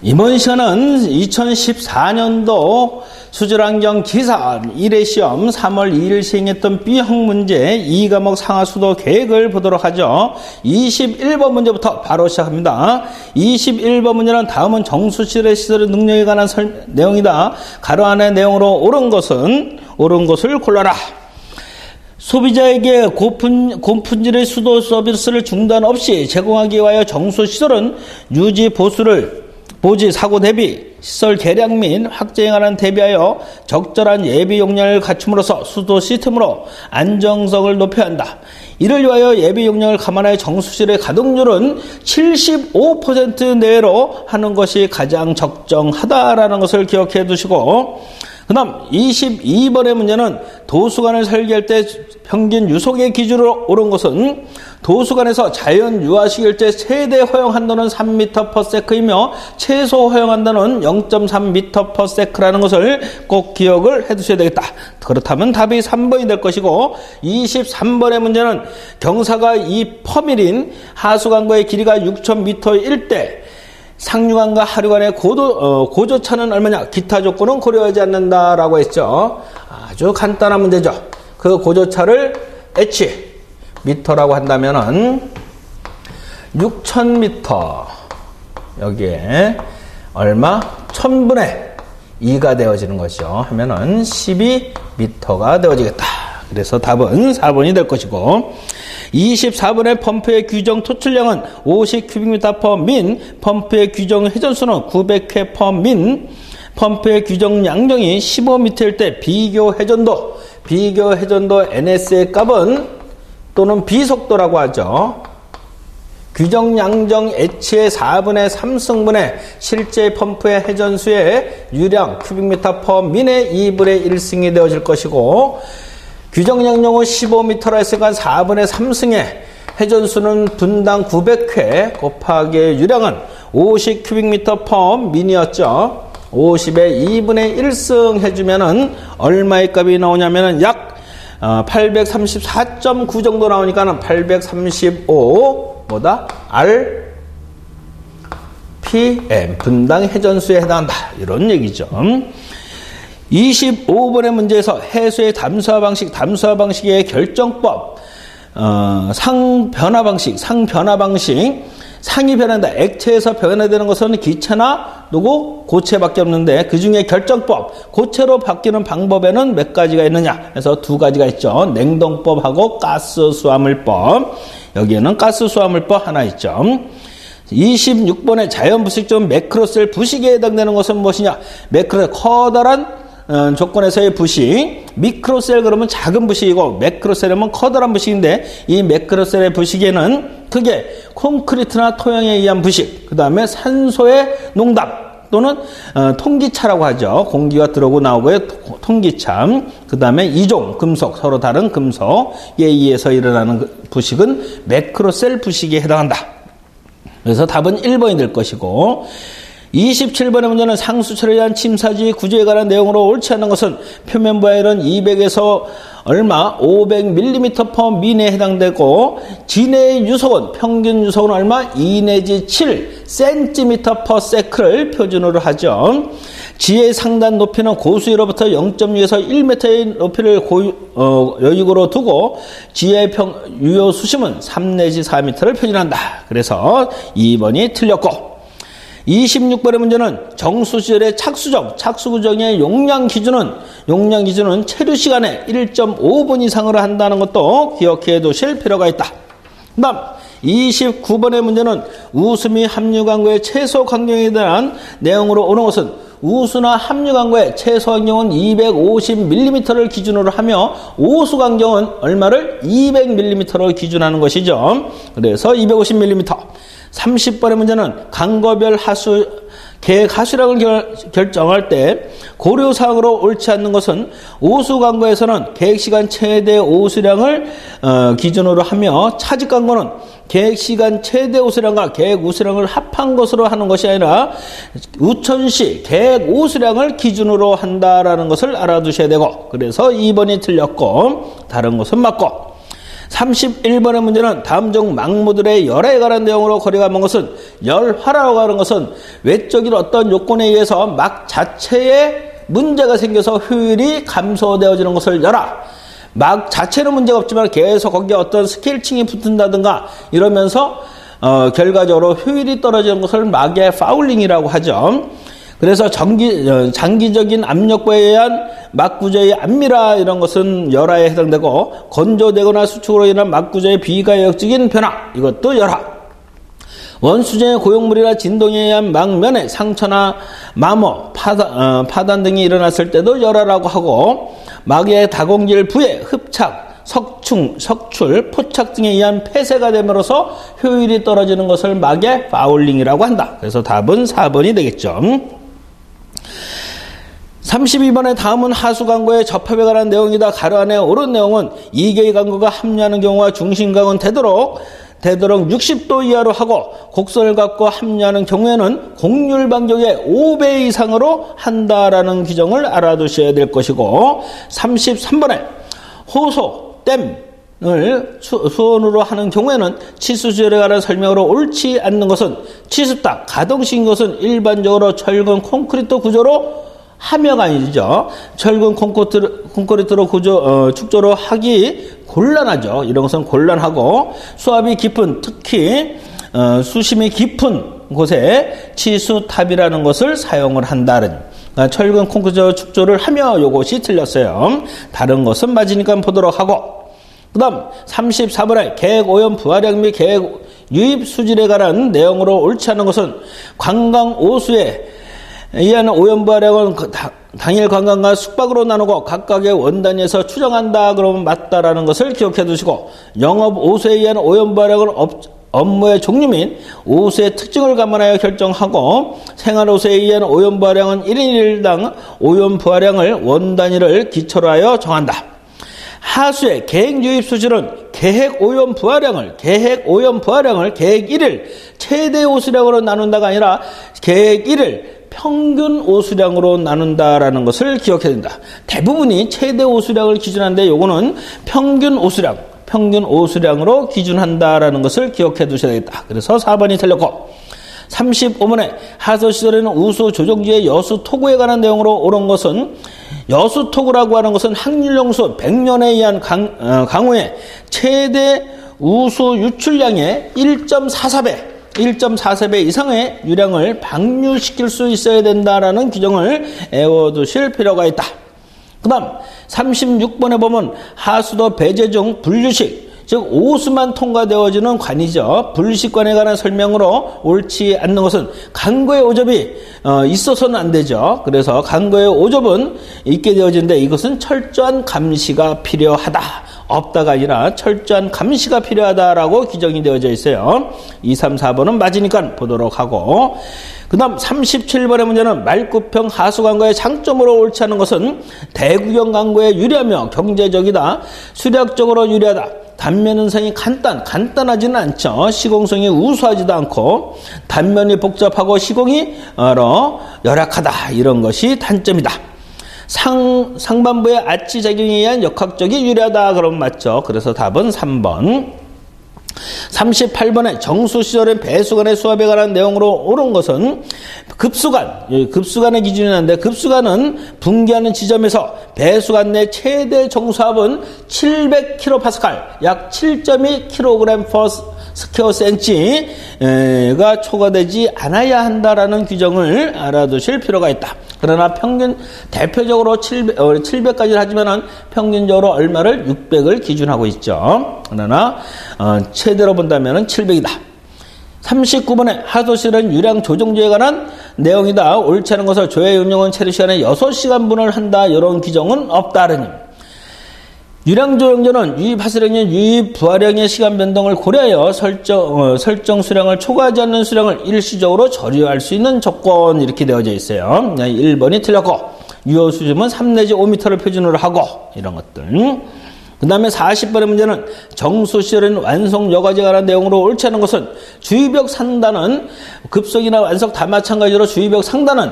이번 시간은 2014년도 수질환경 기사 1회 시험 3월 2일 시행했던 B형 문제 2과목 상하수도 계획을 보도록 하죠. 21번 문제부터 바로 시작합니다. 21번 문제는 다음은 정수실의 시설 능력에 관한 내용이다. 가로 안의 내용으로 옳은 것을 골라라. 소비자에게 고품질의 수도 서비스를 중단 없이 제공하기 위하여 정수시설은 유지 보지 사고 대비 시설 개량 및 확장에 관한 대비하여 적절한 예비 용량을 갖춤으로써 수도 시스템으로 안정성을 높여야 한다. 이를 위하여 예비 용량을 감안하여 정수실의 가동률은 75% 내로 하는 것이 가장 적정하다라는 것을 기억해 두시고, 그 다음 22번의 문제는 도수관을 설계할 때 평균 유속의 기준으로 옳은 것은 도수관에서 자연 유화시킬 때 최대 허용 한도는 3m/s이며 최소 허용 한도는 0.3m/s라는 것을 꼭 기억을 해 두셔야 되겠다. 그렇다면 답이 3번이 될 것이고, 23번의 문제는 경사가 2%인 하수관과의 길이가 6,000m일 때 상류관과 하류관의 고조차는 얼마냐? 기타 조건은 고려하지 않는다라고 했죠. 아주 간단한 문제죠. 그 고조차를 H 미터라고 한다면은 6,000m 여기에 얼마? 1000분의 2가 되어지는 것이죠. 하면은 12m가 되어지겠다. 그래서 답은 4번이 될 것이고, 24번의 펌프의 규정 토출량은 50큐빅미터/민, 펌프의 규정 회전수는 900회/민, 펌프의 규정 양정이 15m일 때 비교 회전도 NS의 값은 또는 비속도라고 하죠. 규정 양정 H의 4분의 3승분의 실제 펌프의 회전수의 유량 큐빅미터/민의 2분의 1승이 되어질 것이고, 규정 양정은 15m라 했으니까 4분의 3승의 회전수는 분당 900회 곱하기 유량은 50큐빅미터/민이었죠. 50에 2분의 1승 해주면은 얼마의 값이 나오냐면은 약 834.9 정도 나오니까는 835 RPM 분당 회전수에 해당한다. 이런 얘기죠. 25번의 문제에서 해수의 담수화 방식의 결정법, 상변화 방식, 상이 변한다. 액체에서 변화되는 것은 기체나 고체밖에 없는데, 그 중에 결정법, 고체로 바뀌는 방법에는 몇 가지가 있느냐? 그래서 두 가지가 있죠. 냉동법하고 가스수화물법. 여기에는 가스수화물법 하나 있죠. 26번의 자연부식 중 매크로셀 부식에 해당되는 것은 무엇이냐? 매크로셀 커다란 조건에서의 부식, 미크로셀 그러면 작은 부식이고 매크로셀이면 커다란 부식인데, 이 매크로셀의 부식에는 크게 콘크리트나 토양에 의한 부식, 그 다음에 산소의 농답 또는 통기차라고 하죠. 공기가 들어오고 나오고의 통기차, 그 다음에 이종 금속, 서로 다른 금속에 의해서 일어나는 부식은 매크로셀 부식에 해당한다. 그래서 답은 1번이 될 것이고, 27번의 문제는 상수철에 대한 침사지 구조에 관한 내용으로 옳지 않은 것은 표면부하율은 200에서 얼마? 500mm/민에 해당되고, 지내의 유속은, 평균 유속은 얼마? 2 내지 7cm/s를 표준으로 하죠. 지의 상단 높이는 고수위로부터 0.6에서 1m의 높이를 여유구로 두고, 지의 유효 수심은 3 내지 4m를 표준한다. 그래서 2번이 틀렸고, 26번의 문제는 정수시설의 착수구정의 용량 기준은 체류 시간에 1.5분 이상으로 한다는 것도 기억해 두실 필요가 있다. 그 다음 29번의 문제는 우수 및 함유 강도의 최소 간격에 대한 내용으로 오는 것은, 우수나 함유 강도의 최소 간격은 250mm를 기준으로 하며 오수 간격은 얼마를? 200mm로 기준하는 것이죠. 그래서 250mm. 30번의 문제는 강거별 계획 하수량을 결정할 때 고려사항으로 옳지 않는 것은, 오수 강거에서는 계획시간 최대 오수량을 기준으로 하며, 차직 강거는 계획시간 최대 오수량과 계획 우수량을 합한 것으로 하는 것이 아니라 우천시 계획 오수량을 기준으로 한다라는 것을 알아두셔야 되고, 그래서 2번이 틀렸고 다른 것은 맞고, 31번의 문제는 다음 중 망무들의 열에 관한 내용으로 거리가 먼 것은 열화라고 하는 것은 외적인 어떤 요건에 의해서 막 자체에 문제가 생겨서 효율이 감소되어지는 것을 열화. 막 자체는 문제가 없지만 계속 거기에 어떤 스케일층이 붙는다든가 이러면서 결과적으로 효율이 떨어지는 것을 막의 파울링이라고 하죠. 그래서 장기적인 압력과에 의한 막 구조의 안미라 이런 것은 열화에 해당되고 건조되거나 수축으로 인한 막 구조의 비가역적인 변화 이것도 열화. 원수정의 고용물이나 진동에 의한 막면에 상처나 마모, 파단 등이 일어났을 때도 열화라고 하고 막의 다공질 부해, 흡착, 석출, 포착 등에 의한 폐쇄가 됨으로써 효율이 떨어지는 것을 막의 파울링이라고 한다. 그래서 답은 4번이 되겠죠. 32번의 다음은 하수광고의 접합에 관한 내용이다. 가로 안에 옳은 내용은 2개의 광고가 합류하는 경우와 중심각은 되도록 60도 이하로 하고 곡선을 갖고 합류하는 경우에는 곡률 반경의 5배 이상으로 한다라는 규정을 알아두셔야 될 것이고 33번에 호소, 댐을 수온으로 하는 경우에는 치수절에 관한 설명으로 옳지 않는 것은 치수딱, 가동식인 것은 일반적으로 철근 콘크리트 구조로 하며가 아니죠. 철근 콘크리트로 축조로 하기 곤란하죠. 이런 것은 곤란하고 수압이 깊은 특히 수심이 깊은 곳에 치수탑이라는 것을 사용을 한다는 그러니까 철근 콘크리트 축조를 하며 요것이 틀렸어요. 다른 것은 맞으니까 보도록 하고 그 다음 34번에 계획 오염 부하량 및 계획 유입 수질에 관한 내용으로 옳지 않은 것은 관광 오수에 의한 오염 부하량은 당일 관광과 숙박으로 나누고 각각의 원단위에서 추정한다 그러면 맞다라는 것을 기억해 두시고 영업 오수에 의한 오염 부하량은 업무의 종류 및 오수의 특징을 감안하여 결정하고 생활 오수에 의한 오염 부하량은 1인 1당 오염 부하량을 원단위를 기초로 하여 정한다. 하수의 계획 유입 수질은 계획 오염 부하량을 계획 1을 최대 오수량으로 나눈다가 아니라 계획 1을 평균 오수량으로 나눈다라는 것을 기억해야 된다. 대부분이 최대 오수량을 기준하는데 요거는 평균 오수량으로 기준한다라는 것을 기억해 두셔야겠다. 그래서 4번이 틀렸고 35번에 하수 시절에는 우수 조정지의 여수 토구에 관한 내용으로 옳은 것은 여수 토구라고 하는 것은 항률용수 100년에 의한 강우의 최대 우수 유출량의 1.44배 이상의 유량을 방류시킬 수 있어야 된다라는 규정을 외워두실 필요가 있다. 그 다음 36번에 보면 하수도 배제 중 분류식 즉 오수만 통과되어지는 관이죠. 분류식관에 관한 설명으로 옳지 않는 것은 강고의 오접이 있어서는 안 되죠. 그래서 강고의 오접은 있게 되어지는데 이것은 철저한 감시가 필요하다. 없다가 아니라 철저한 감시가 필요하다라고 규정이 되어져 있어요. 2, 3, 4번은 맞으니까 보도록 하고 그 다음 37번의 문제는 말구평 하수광고의 장점으로 옳지 않은 것은 대구경 광고에 유리하며 경제적이다. 수력적으로 유리하다. 단면 운성이 간단하지는 않죠. 시공성이 우수하지도 않고 단면이 복잡하고 시공이 열악하다. 이런 것이 단점이다. 상반부의 아치 작용에 의한 역학적이 유리하다. 그러면 맞죠. 그래서 답은 3번. 38번에 정수 시절의 배수관의 수압에 관한 내용으로 옳은 것은 급수관의 기준이 있는데 급수관은 붕괴하는 지점에서 배수관 내 최대 정수압은 700kPa 약 7.2kg/square-cm가 초과되지 않아야 한다라는 규정을 알아두실 필요가 있다. 그러나 대표적으로 700까지 하지만은 평균적으로 얼마를 600을 기준하고 있죠. 그러나 최대로 본다면은 700이다. 39번에 하도실은 유량 조정제에 관한 내용이다. 옳지 않은 것을 조회 운영은 체류 시간에 6시간분을 한다. 이런 규정은 없다르니. 유량 조정제는 유입 하수량의 유입 부하량의 시간 변동을 고려하여 설정 수량을 초과하지 않는 수량을 일시적으로 저류할 수 있는 조건 이렇게 되어져 있어요. 1번이 틀렸고 유효 수심은 3 내지 5m를 표준으로 하고 이런 것들. 그 다음에 40번의 문제는 정수 시절에는 완성 여과제에 관한 내용으로 옳지 않은 것은 주위벽 상단은 급속이나 완속 다 마찬가지로 주위벽 상단은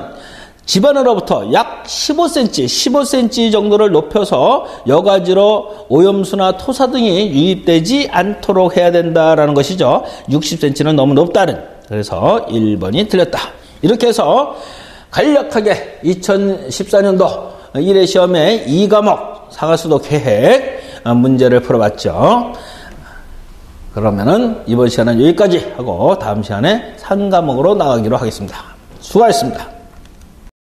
집안으로부터 약 15cm 정도를 높여서 여과지로 오염수나 토사 등이 유입되지 않도록 해야 된다라는 것이죠. 60cm는 너무 높다는. 그래서 1번이 틀렸다. 이렇게 해서 간략하게 2014년도 1회 시험에 2과목 상하수도 계획 문제를 풀어봤죠. 그러면은 이번 시간은 여기까지 하고 다음 시간에 3과목으로 나가기로 하겠습니다. 수고하셨습니다.